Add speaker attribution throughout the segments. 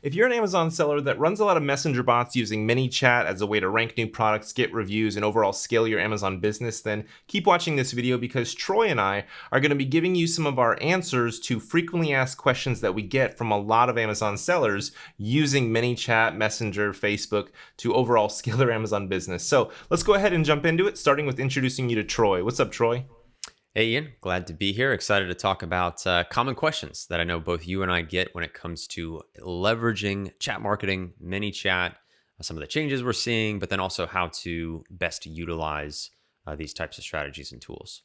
Speaker 1: If you're an Amazon seller that runs a lot of messenger bots using ManyChat as a way to rank new products, get reviews, and overall scale your Amazon business, then keep watching this video because Troy and I are going to be giving you some of our answers to frequently asked questions that we get from a lot of Amazon sellers using ManyChat, Messenger, Facebook to overall scale their Amazon business. So let's go ahead and jump into it, starting with introducing you to Troy. What's up, Troy?
Speaker 2: Hey, Ian. Glad to be here. Excited to talk about common questions that I know both you and I get when it comes to leveraging chat marketing, ManyChat, some of the changes we're seeing, but then also how to best utilize these types of strategies and tools.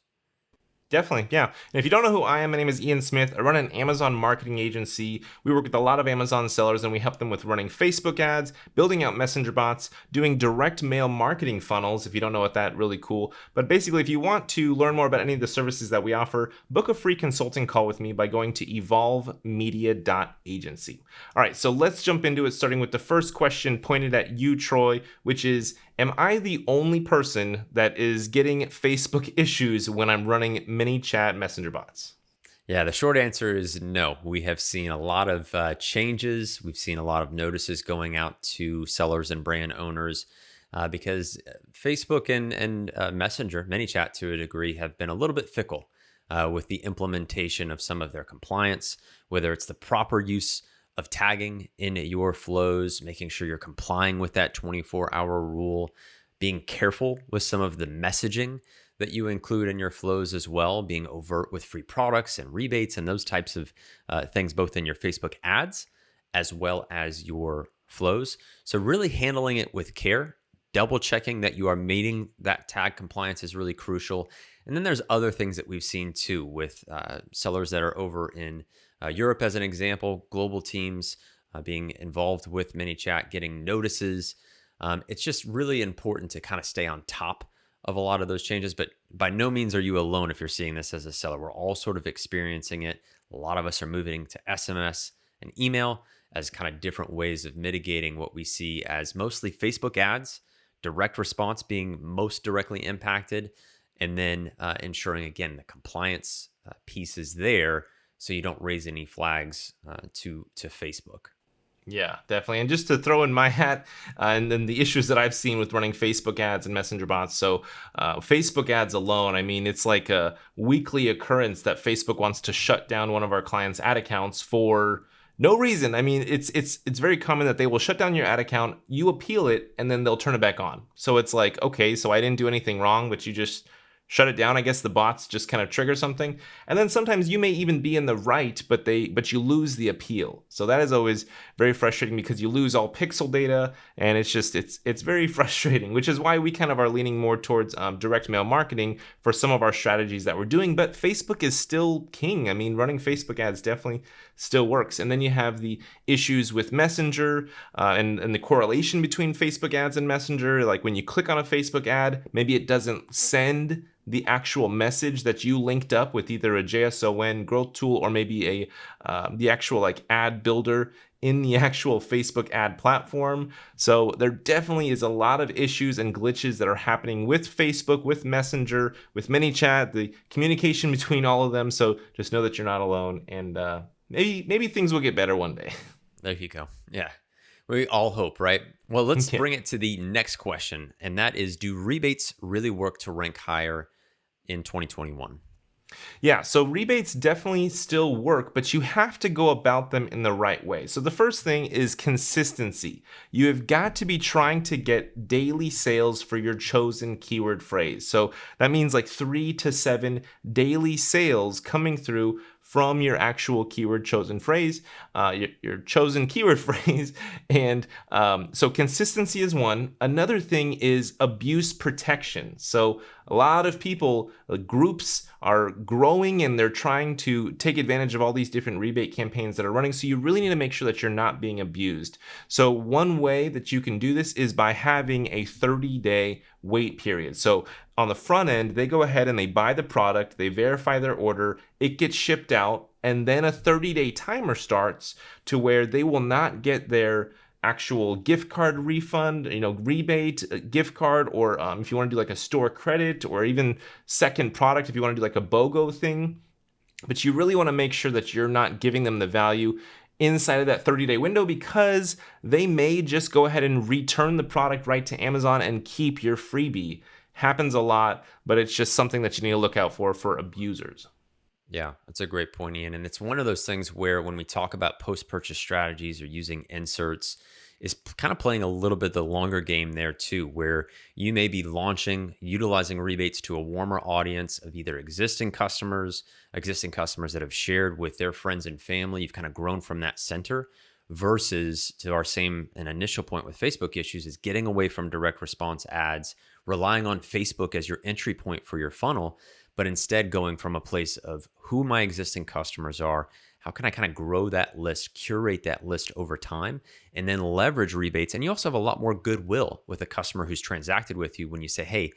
Speaker 1: Definitely, yeah. And if you don't know who I am, my name is Ian Smith. I run an Amazon marketing agency. We work with a lot of Amazon sellers and we help them with running Facebook ads, building out messenger bots, doing direct mail marketing funnels. If you don't know what that, really cool. But basically, if you want to learn more about any of the services that we offer, book a free consulting call with me by going to evolvemedia.agency. All right, so let's jump into it, starting with the first question pointed at you, Troy, which is, am I the only person that is getting Facebook issues when I'm running ManyChat messenger bots?
Speaker 2: Yeah, the short answer is no. We have seen a lot of changes. We've seen a lot of notices going out to sellers and brand owners because Facebook and Messenger, ManyChat to a degree, have been a little bit fickle with the implementation of some of their compliance, whether it's the proper use of tagging in your flows, making sure you're complying with that 24-hour rule, being careful with some of the messaging that you include in your flows as well, being overt with free products and rebates and those types of things, both in your Facebook ads as well as your flows. So really handling it with care, double checking that you are meeting that tag compliance is really crucial. And then there's other things that we've seen too with sellers that are over in Europe, as an example, global teams being involved with ManyChat, getting notices. It's just really important to kind of stay on top of a lot of those changes, but by no means are you alone if you're seeing this as a seller. We're all sort of experiencing it. A lot of us are moving to SMS and email as kind of different ways of mitigating what we see as mostly Facebook ads, direct response being most directly impacted, and then ensuring, again, the compliance piece is there so you don't raise any flags to Facebook.
Speaker 1: Yeah, definitely. And just to throw in my hat, and then the issues that I've seen with running Facebook ads and messenger bots. So Facebook ads alone, I mean, it's like a weekly occurrence that Facebook wants to shut down one of our clients' ad accounts for no reason. I mean, it's very common that they will shut down your ad account, you appeal it, and then they'll turn it back on. So it's like, okay, so I didn't do anything wrong, but you just shut it down. I guess the bots just kind of trigger something. And then sometimes you may even be in the right, but you lose the appeal. So that is always very frustrating because you lose all pixel data, and it's very frustrating, which is why we kind of are leaning more towards direct mail marketing for some of our strategies that we're doing. But Facebook is still king. I mean, running Facebook ads definitely still works. And then you have the issues with Messenger and the correlation between Facebook ads and Messenger. Like when you click on a Facebook ad, maybe it doesn't send the actual message that you linked up with either a JSON growth tool or maybe the actual like ad builder in the actual Facebook ad platform. So there definitely is a lot of issues and glitches that are happening with Facebook, with Messenger, with ManyChat, the communication between all of them. So just know that you're not alone, and maybe things will get better one day.
Speaker 2: There you go. Yeah. We all hope, right? Well, let's bring it to the next question, and that is, do rebates really work to rank higher in 2021?
Speaker 1: Yeah, so rebates definitely still work, but you have to go about them in the right way. So the first thing is consistency. You have got to be trying to get daily sales for your chosen keyword phrase. So that means like 3 to 7 daily sales coming through from your actual keyword chosen phrase, your chosen keyword phrase. And so consistency is one. Another thing is abuse protection. So a lot of people, groups are growing and they're trying to take advantage of all these different rebate campaigns that are running. So you really need to make sure that you're not being abused. So one way that you can do this is by having a 30-day wait period. So on the front end, they go ahead and they buy the product, they verify their order, it gets shipped out, and then a 30-day timer starts to where they will not get their actual gift card refund, rebate, gift card, or if you want to do like a store credit or even second product, if you want to do like a BOGO thing. But you really want to make sure that you're not giving them the value inside of that 30-day window, because they may just go ahead and return the product right to Amazon and keep your freebie. Happens a lot, but it's just something that you need to look out for abusers.
Speaker 2: Yeah, that's a great point, Ian. And it's one of those things where when we talk about post-purchase strategies or using inserts, is kind of playing a little bit the longer game there too, where you may be utilizing rebates to a warmer audience of either existing customers that have shared with their friends and family. You've kind of grown from that center, versus to our same and initial point with Facebook issues is getting away from direct response ads, relying on Facebook as your entry point for your funnel, but instead going from a place of who my existing customers are, how can I kind of grow that list, curate that list over time, and then leverage rebates. And you also have a lot more goodwill with a customer who's transacted with you when you say, hey,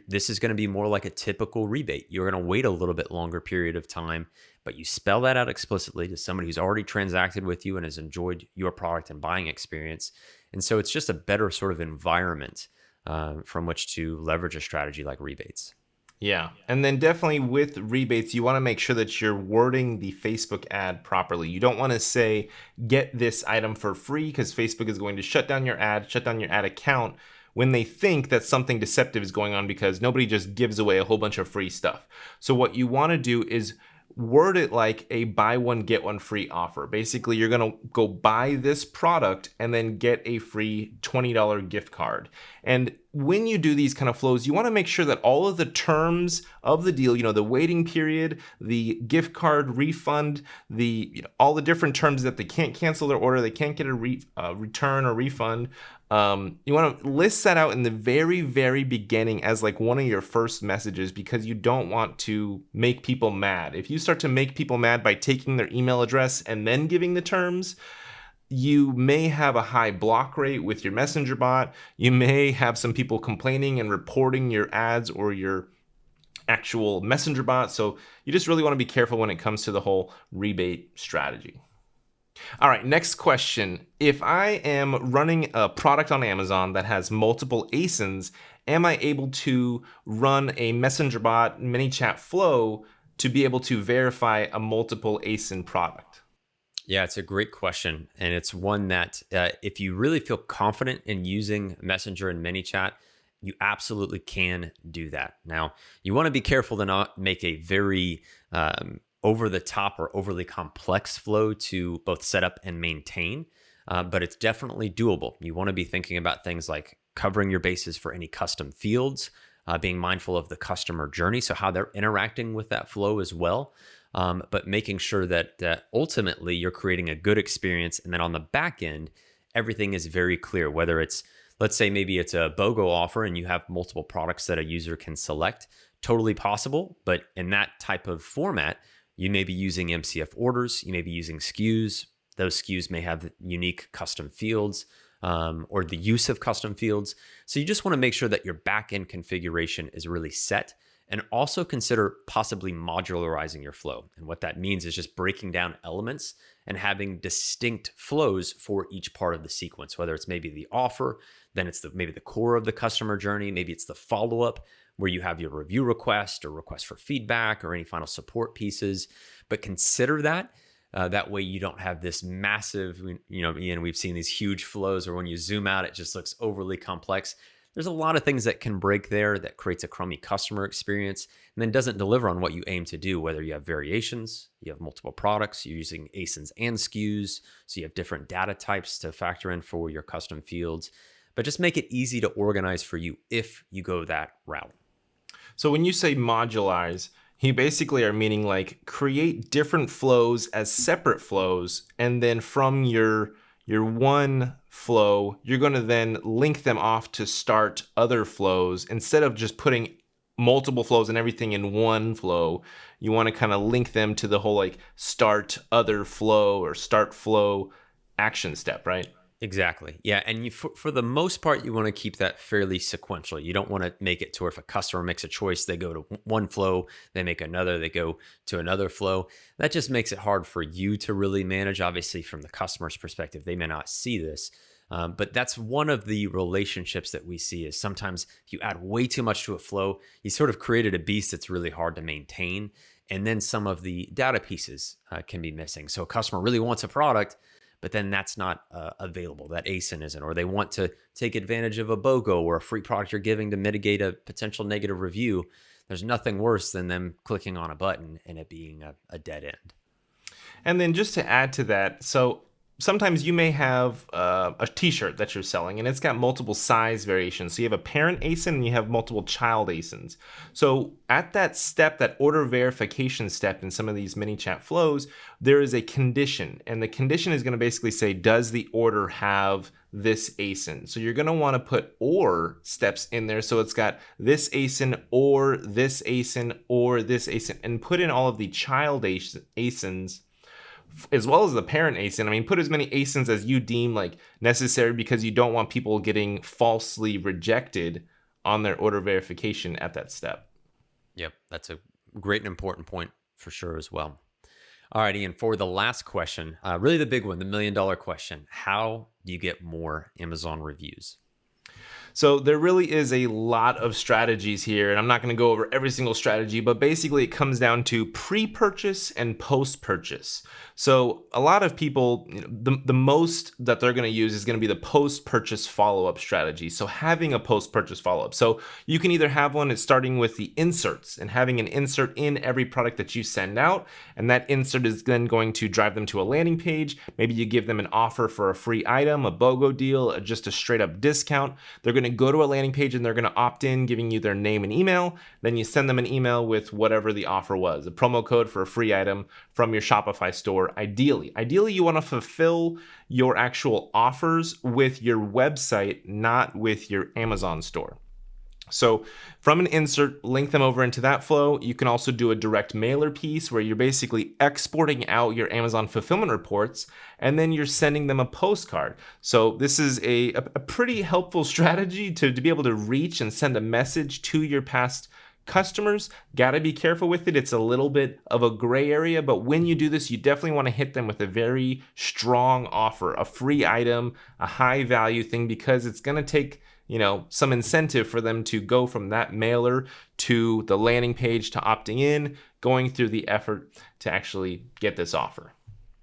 Speaker 2: this is going to be more like a typical rebate. You're going to wait a little bit longer period of time, but you spell that out explicitly to somebody who's already transacted with you and has enjoyed your product and buying experience. And so it's just a better sort of environment from which to leverage a strategy like rebates.
Speaker 1: Yeah. And then definitely with rebates, you want to make sure that you're wording the Facebook ad properly. You don't want to say, get this item for free, because Facebook is going to shut down your ad account when they think that something deceptive is going on, because nobody just gives away a whole bunch of free stuff. So what you want to do is word it like a buy one, get one free offer. Basically, you're going to go buy this product and then get a free $20 gift card. And when you do these kind of flows, you want to make sure that all of the terms of the deal, the waiting period, the gift card refund, all the different terms that they can't cancel their order, they can't get a return or refund. You want to list that out in the very, very beginning as like one of your first messages, because you don't want to make people mad. If you start to make people mad by taking their email address and then giving the terms, you may have a high block rate with your messenger bot. You may have some people complaining and reporting your ads or your actual messenger bot. So you just really want to be careful when it comes to the whole rebate strategy. All right, next question. If I am running a product on Amazon that has multiple ASINs, am I able to run a messenger bot ManyChat flow to be able to verify a multiple ASIN product?
Speaker 2: Yeah, it's a great question. And it's one that if you really feel confident in using Messenger and ManyChat, you absolutely can do that. Now, you want to be careful to not make a very over the top or overly complex flow to both set up and maintain, but it's definitely doable. You want to be thinking about things like covering your bases for any custom fields, being mindful of the customer journey, so how they're interacting with that flow as well. But making sure that ultimately you're creating a good experience. And then on the back end, everything is very clear, whether it's, let's say maybe it's a BOGO offer and you have multiple products that a user can select, totally possible. But in that type of format, you may be using MCF orders, you may be using SKUs. Those SKUs may have unique custom fields or the use of custom fields. So you just want to make sure that your back-end configuration is really set. And also consider possibly modularizing your flow. And what that means is just breaking down elements and having distinct flows for each part of the sequence, whether it's maybe the offer, then it's maybe the core of the customer journey, maybe it's the follow-up where you have your review request or request for feedback or any final support pieces. But consider that. That way you don't have this massive, Ian, we've seen these huge flows, or when you zoom out, it just looks overly complex. There's a lot of things that can break there that creates a crummy customer experience and then doesn't deliver on what you aim to do, whether you have variations, you have multiple products, you're using ASINs and SKUs, so you have different data types to factor in for your custom fields. But just make it easy to organize for you if you go that route.
Speaker 1: So when you say modularize, you basically are meaning like create different flows as separate flows, and then from your one flow, you're going to then link them off to start other flows. Instead of just putting multiple flows and everything in one flow, you want to kind of link them to the whole like start other flow or start flow action step, right?
Speaker 2: Exactly. Yeah. And for the most part, you want to keep that fairly sequential. You don't want to make it to where if a customer makes a choice, they go to one flow, they make another, they go to another flow. That just makes it hard for you to really manage. Obviously, from the customer's perspective, they may not see this. But that's one of the relationships that we see is sometimes if you add way too much to a flow, you sort of created a beast that's really hard to maintain. And then some of the data pieces can be missing. So a customer really wants a product, but then that's not available. That ASIN isn't, or they want to take advantage of a BOGO or a free product you're giving to mitigate a potential negative review. There's nothing worse than them clicking on a button and it being a dead end.
Speaker 1: And then just to add to that, so sometimes you may have a t-shirt that you're selling and it's got multiple size variations. So you have a parent ASIN and you have multiple child ASINs. So at that step, that order verification step in some of these ManyChat flows, there is a condition. And the condition is going to basically say, does the order have this ASIN? So you're going to want to put or steps in there. So it's got this ASIN or this ASIN or this ASIN, and put in all of the child ASINs as well as the parent ASIN. I mean, put as many ASINs as you deem like necessary, because you don't want people getting falsely rejected on their order verification at that step.
Speaker 2: Yep, that's a great and important point for sure as well. All right, Ian, for the last question, really the big one, the $1 million question, how do you get more Amazon reviews?
Speaker 1: So there really is a lot of strategies here, and I'm not going to go over every single strategy, but basically it comes down to pre-purchase and post-purchase. So a lot of people, the most that they're going to use is going to be the post-purchase follow-up strategy. So having a post-purchase follow-up. So you can either have one that's starting with the inserts and having an insert in every product that you send out, and that insert is then going to drive them to a landing page. Maybe you give them an offer for a free item, a BOGO deal, just a straight up discount. They're going to go to a landing page and they're going to opt in, giving you their name and email. Then you send them an email with whatever the offer was, a promo code for a free item from your Shopify store. Ideally, you want to fulfill your actual offers with your website, not with your Amazon store. So from an insert, link them over into that flow. You can also do a direct mailer piece where you're basically exporting out your Amazon fulfillment reports, and then you're sending them a postcard. So this is a pretty helpful strategy to be able to reach and send a message to your past customers. Gotta be careful with it. It's a little bit of a gray area, but when you do this, you definitely want to hit them with a very strong offer, a free item, a high value thing, because it's going to take some incentive for them to go from that mailer to the landing page to opting in, going through the effort to actually get this offer.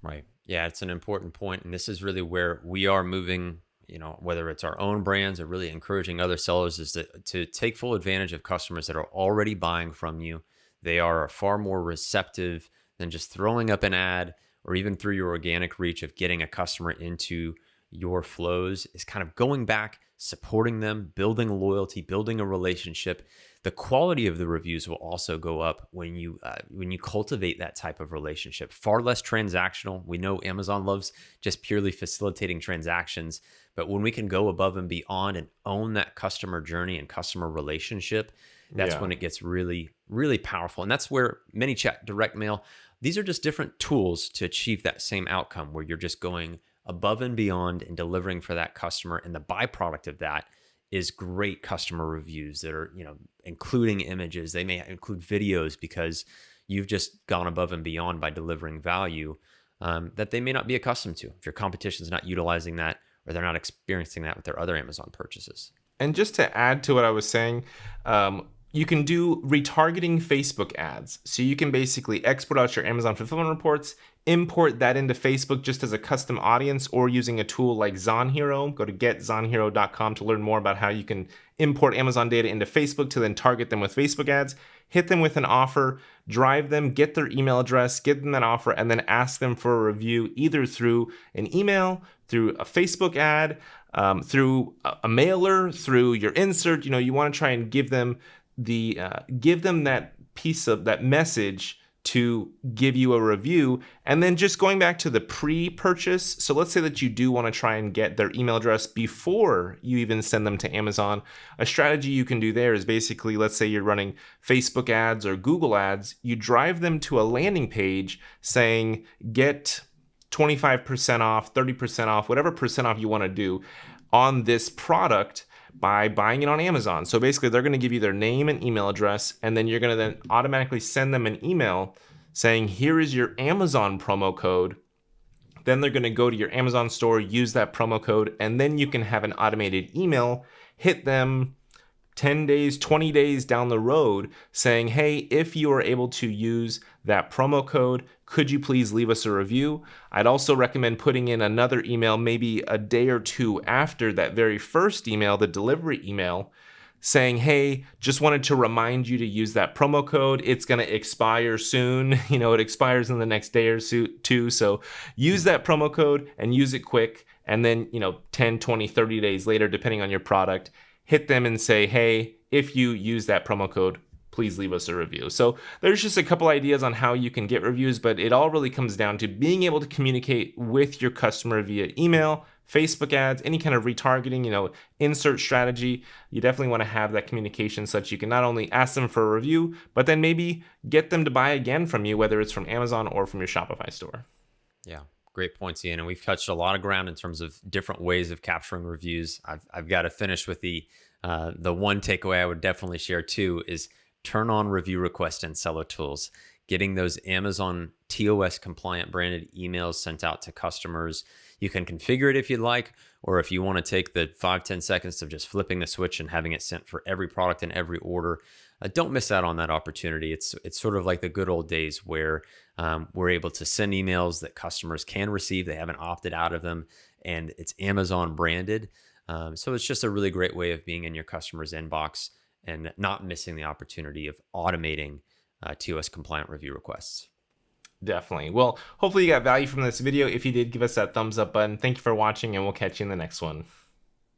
Speaker 2: Right. Yeah, it's an important point. And this is really where we are moving, whether it's our own brands or really encouraging other sellers, is to take full advantage of customers that are already buying from you. They are far more receptive than just throwing up an ad, or even through your organic reach of getting a customer into your flows, is kind of going back, supporting them, building loyalty, building a relationship. The quality of the reviews will also go up when you cultivate that type of relationship. Far less transactional. We know Amazon loves just purely facilitating transactions, but when we can go above and beyond and own that customer journey and customer relationship, that's when it gets really, really powerful. And that's where ManyChat, direct mail, these are just different tools to achieve that same outcome, where you're just going above and beyond and delivering for that customer. And the byproduct of that is great customer reviews that are, including images. They may include videos, because you've just gone above and beyond by delivering value that they may not be accustomed to if your competition's not utilizing that, or they're not experiencing that with their other Amazon purchases.
Speaker 1: And just to add to what I was saying, you can do retargeting Facebook ads. So you can basically export out your Amazon fulfillment reports, import that into Facebook just as a custom audience, or using a tool like ZonHero. Go to getzonhero.com to learn more about how you can import Amazon data into Facebook to then target them with Facebook ads, hit them with an offer, drive them, get their email address, give them that offer, and then ask them for a review, either through an email, through a Facebook ad, through a mailer, through your insert. You want to try and give them that piece of that message to give you a review. And then just going back to the pre-purchase. So let's say that you do want to try and get their email address before you even send them to Amazon. A strategy you can do there is basically, let's say you're running Facebook ads or Google ads, you drive them to a landing page saying, get 25% off, 30% off, whatever percent off you want to do on this product by buying it on Amazon. So basically they're going to give you their name and email address, and then you're going to then automatically send them an email saying, here is your Amazon promo code. Then they're going to go to your Amazon store, use that promo code, and then you can have an automated email hit them 10 days, 20 days down the road saying, hey, if you are able to use that promo code, could you please leave us a review? I'd also recommend putting in another email maybe a day or two after that very first email, the delivery email, saying, hey, just wanted to remind you to use that promo code. It's going to expire soon. It expires in the next day or two. So use that promo code and use it quick. And then, 10, 20, 30 days later, depending on your product, hit them and say, hey, if you use that promo code, please leave us a review. So there's just a couple ideas on how you can get reviews, but it all really comes down to being able to communicate with your customer via email, Facebook ads, any kind of retargeting, insert strategy. You definitely want to have that communication so that you can not only ask them for a review, but then maybe get them to buy again from you, whether it's from Amazon or from your Shopify store.
Speaker 2: Yeah. Great points, Ian. And we've touched a lot of ground in terms of different ways of capturing reviews. I've got to finish with the one takeaway I would definitely share too is turn on review requests in Seller.Tools. Getting those Amazon TOS compliant branded emails sent out to customers. You can configure it if you'd like, or if you want to take the 5-10 seconds of just flipping the switch and having it sent for every product and every order. Don't miss out on that opportunity. It's sort of like the good old days where we're able to send emails that customers can receive. They haven't opted out of them, and it's Amazon branded. So it's just a really great way of being in your customer's inbox and not missing the opportunity of automating TOS compliant review requests.
Speaker 1: Definitely. Well, hopefully you got value from this video. If you did, give us that thumbs up button. Thank you for watching, and we'll catch you in the next one.